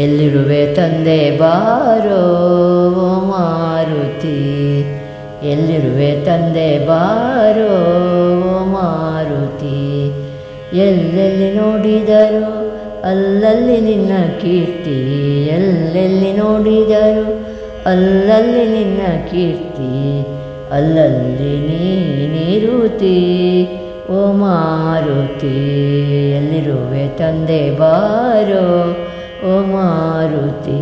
ಎಲ್ಲಿರುವೆ ತಂದೆ ಬಾರೋ ಓ ಮಾರುತಿ, ಎಲ್ಲಿರುವೆ ತಂದೆ ಬಾರೋ ಓ ಮಾರುತಿ. ಎಲ್ಲೆಲ್ಲಿ ನೋಡಿದರು ಅಲ್ಲಲ್ಲಿ ನಿನ್ನ ಕೀರ್ತಿ, ಎಲ್ಲೆಲ್ಲಿ ನೋಡಿದರು ಅಲ್ಲಲ್ಲಿ ನಿನ್ನ ಕೀರ್ತಿ, ಅಲ್ಲಲ್ಲಿ ನೀನಿರುತ್ತಿ ಓ ಮಾರುತಿ. ಎಲ್ಲಿರುವೆ ತಂದೆ ಬಾರೋ ಓ ಮಾರುತಿ,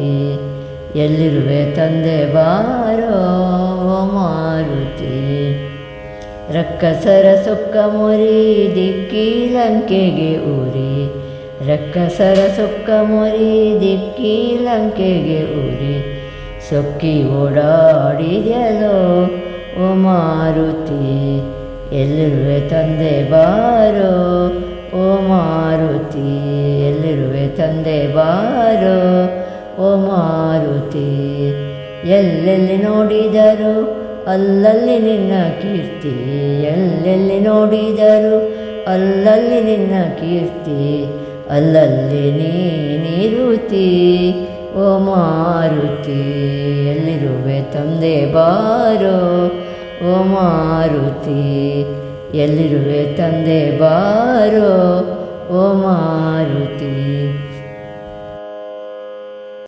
ಎಲ್ಲಿರುವೆ ತಂದೆ ಬಾರೋ ಓ ಮಾರುತಿ. ರಕ್ಕಸರ ಸೊಕ್ಕ ಮೊರಿ ದಿಕ್ಕಿ ಲಂಕೆಗೆ ಉರಿ, ರಕ್ಕಸರ ಸೊಕ್ಕ ಮೊರಿ ದಿಕ್ಕಿ ಲಂಕೆಗೆ ಉರಿ, ಸೊಕ್ಕಿ ಓಡಾಡಿದೆಯಲೋ ಓ ಮಾರುತಿ. ಎಲ್ಲಿರುವೆ ತಂದೆ ಬಾರೋ ಓ ಮಾರುತಿ, ಎಲ್ಲಿರುವೆ ತಂದೆ ಬಾರೋ ಓ ಮಾರುತಿ. ಎಲ್ಲೆಲ್ಲಿ ನೋಡಿದರು ಅಲ್ಲಲ್ಲಿ ನಿನ್ನ ಕೀರ್ತಿ, ಎಲ್ಲೆಲ್ಲಿ ನೋಡಿದರು ಅಲ್ಲಲ್ಲಿ ನಿನ್ನ ಕೀರ್ತಿ, ಅಲ್ಲಲ್ಲಿ ನೀನಿರುತ್ತಿ ಓ ಮಾರುತಿ. ಎಲ್ಲಿರುವೆ ತಂದೆ ಬಾರೋ ಓ ಮಾರುತಿ, ಎಲ್ಲಿರುವೆ ತಂದೆ ಬಾರೋ ಓ ಮಾರುತಿ.